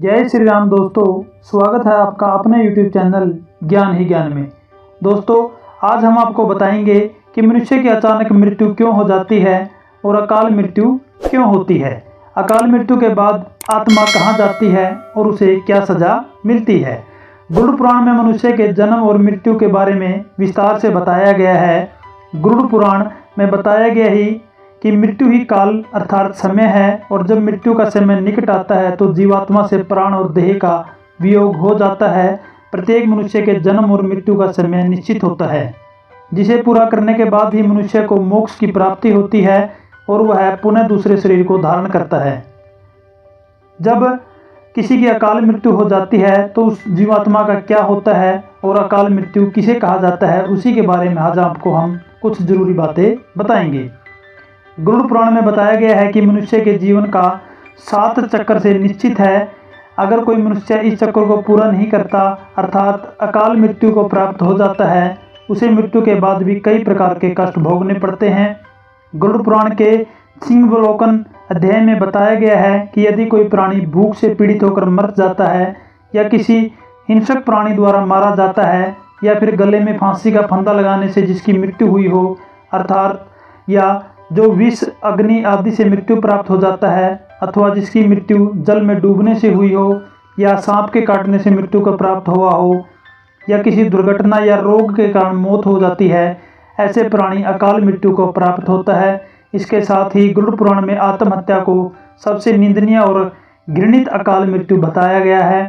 जय श्री राम दोस्तों, स्वागत है आपका अपने YouTube चैनल ज्ञान ही ज्ञान में। दोस्तों, आज हम आपको बताएंगे कि मनुष्य की अचानक मृत्यु क्यों हो जाती है और अकाल मृत्यु क्यों होती है। अकाल मृत्यु के बाद आत्मा कहाँ जाती है और उसे क्या सजा मिलती है। गरुड़ पुराण में मनुष्य के जन्म और मृत्यु के बारे में विस्तार से बताया गया है। गरुड़ पुराण में बताया गया ही कि मृत्यु ही काल अर्थात समय है और जब मृत्यु का समय निकट आता है तो जीवात्मा से प्राण और देह का वियोग हो जाता है। प्रत्येक मनुष्य के जन्म और मृत्यु का समय निश्चित होता है, जिसे पूरा करने के बाद ही मनुष्य को मोक्ष की प्राप्ति होती है और वह पुनः दूसरे शरीर को धारण करता है। जब किसी की अकाल मृत्यु हो जाती है तो उस जीवात्मा का क्या होता है और अकाल मृत्यु किसे कहा जाता है, उसी के बारे में आज आपको हम कुछ जरूरी बातें बताएंगे। गरुड़ पुराण में बताया गया है कि मनुष्य के जीवन का 7 चक्र से निश्चित है। अगर कोई मनुष्य इस चक्र को पूरा नहीं करता अर्थात अकाल मृत्यु को प्राप्त हो जाता है, उसे मृत्यु के बाद भी कई प्रकार के कष्ट भोगने पड़ते हैं। गरुड़ पुराण के सिंहावलोकन अध्याय में बताया गया है कि यदि कोई प्राणी भूख से पीड़ित होकर मर जाता है या किसी हिंसक प्राणी द्वारा मारा जाता है या फिर गले में फांसी का फंदा लगाने से जिसकी मृत्यु हुई हो अर्थात या जो विष अग्नि आदि से मृत्यु प्राप्त हो जाता है अथवा जिसकी मृत्यु जल में डूबने से हुई हो या सांप के काटने से मृत्यु को प्राप्त हुआ हो या किसी दुर्घटना या रोग के कारण मौत हो जाती है, ऐसे प्राणी अकाल मृत्यु को प्राप्त होता है। इसके साथ ही गरुड़ पुराण में आत्महत्या को सबसे निंदनीय और घृणित अकाल मृत्यु बताया गया है।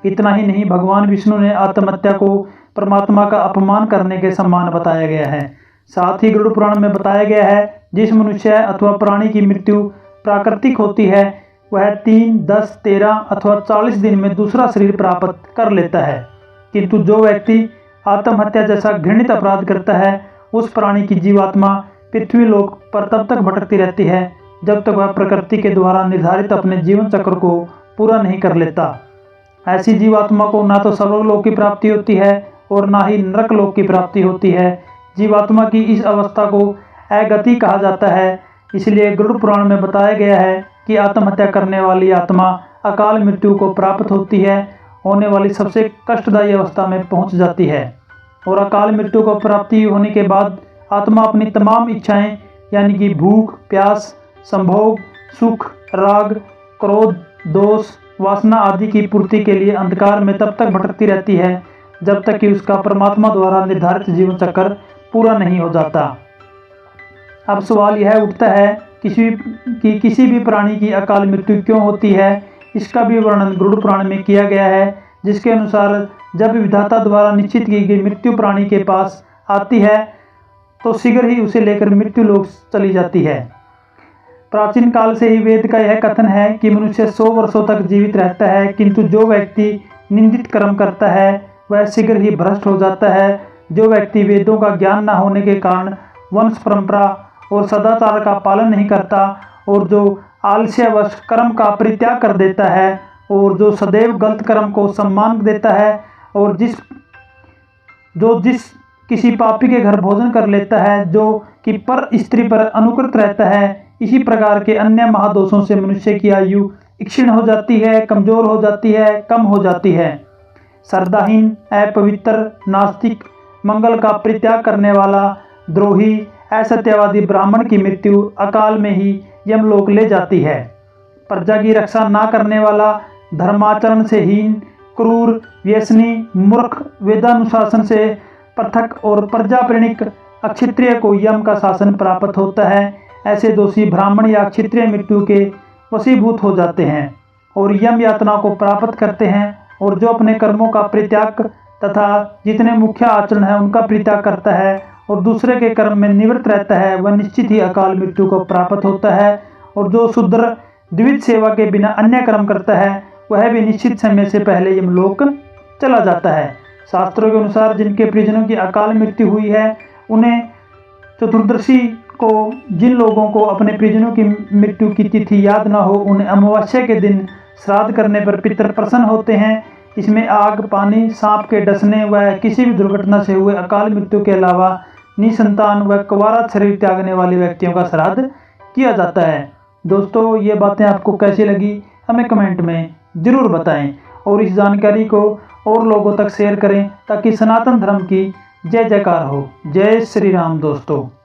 इतना ही नहीं, भगवान विष्णु ने आत्महत्या को परमात्मा का अपमान करने के समान बताया गया है। साथ ही गरुड़ पुराण में बताया गया है जिस मनुष्य अथवा प्राणी की मृत्यु प्राकृतिक होती है वह 3, 10, 13 अथवा 40 दिन में दूसरा शरीर प्राप्त कर लेता है, किंतु जो व्यक्ति आत्महत्या जैसा घृणित अपराध करता है उस प्राणी की जीवात्मा पृथ्वी लोक पर तब तक भटकती रहती है जब तक वह प्रकृति के द्वारा निर्धारित अपने जीवन चक्र को पूरा नहीं कर लेता। ऐसी जीवात्मा को ना तो स्वर्गलोक की प्राप्ति होती है और ना ही नरक लोक की प्राप्ति होती है। जीवात्मा की इस अवस्था को अगति कहा जाता है। इसलिए गरुड़ पुराण में बताया गया है कि आत्महत्या करने वाली आत्मा अकाल मृत्यु को प्राप्त होती है, होने वाली सबसे कष्टदायी अवस्था में पहुंच जाती है और अकाल मृत्यु को प्राप्ति होने के बाद आत्मा अपनी तमाम इच्छाएं यानी कि भूख, प्यास, संभोग, सुख, राग, क्रोध, दोष, वासना आदि की पूर्ति के लिए अंधकार में तब तक भटकती रहती है जब तक कि उसका परमात्मा द्वारा निर्धारित जीवन चक्र पूरा नहीं हो जाता। अब सवाल यह उठता है किसी भी प्राणी की अकाल मृत्यु क्यों होती है। इसका भी वर्णन गरुड़ पुराण में किया गया है, जिसके अनुसार जब विधाता द्वारा निश्चित की गई मृत्यु प्राणी के पास आती है तो शीघ्र ही उसे लेकर मृत्यु लोक चली जाती है। प्राचीन काल से ही वेद का यह कथन है कि मनुष्य 100 वर्षों तक जीवित रहता है, किंतु जो व्यक्ति निंदित कर्म करता है वह शीघ्र ही भ्रष्ट हो जाता है। जो व्यक्ति वेदों का ज्ञान न होने के कारण वंश परंपरा और सदाचार का पालन नहीं करता और जो आलस्यवश कर्म का परित्याग कर देता है और जो सदैव गलत कर्म को सम्मान देता है और जिस किसी पापी के घर भोजन कर लेता है, जो कि पर स्त्री पर अनुकृत रहता है, इसी प्रकार के अन्य महादोषों से मनुष्य की आयु क्षीण हो जाती है, कमजोर हो जाती है, कम हो जाती है। श्रद्धाहीन, अपवित्र, नास्तिक, मंगल का परित्याग करने वाला, द्रोही, असत्यवादी ब्राह्मण की मृत्यु अकाल में ही यमलोक ले जाती है। प्रजा की रक्षा ना करने वाला, धर्माचरण से हीन, क्रूर, व्यसनी, मूर्ख, वेदानुशासन से पृथक और प्रजा प्रेणिक अक्षत्रिय को यम का शासन प्राप्त होता है। ऐसे दोषी ब्राह्मण या क्षत्रिय मृत्यु के वशीभूत हो जाते हैं और यम यातना को प्राप्त करते हैं और जो अपने कर्मों का परित्याग तथा जितने मुख्य आचरण है उनका परित्याग करता है और दूसरे के कर्म में निवृत्त रहता है वह निश्चित ही अकाल मृत्यु को प्राप्त होता है। और जो शूद्र द्विज सेवा के बिना अन्य कर्म करता है वह भी निश्चित समय से पहले यमलोक चला जाता है। शास्त्रों के अनुसार जिनके परिजनों की अकाल मृत्यु हुई है उन्हें चतुर्दशी को, जिन लोगों को अपने परिजनों की मृत्यु की तिथि याद न हो, उन्हें अमावस्या के दिन श्राद्ध करने पर पितर प्रसन्न होते हैं। इसमें आग, पानी, सांप के डसने व किसी भी दुर्घटना से हुए अकाल मृत्यु के अलावा निसंतान व कुंवारा शरीर त्यागने वाले व्यक्तियों का श्राद्ध किया जाता है। दोस्तों, ये बातें आपको कैसी लगी हमें कमेंट में जरूर बताएं और इस जानकारी को और लोगों तक शेयर करें ताकि सनातन धर्म की जय जयकार हो। जय श्री राम दोस्तों।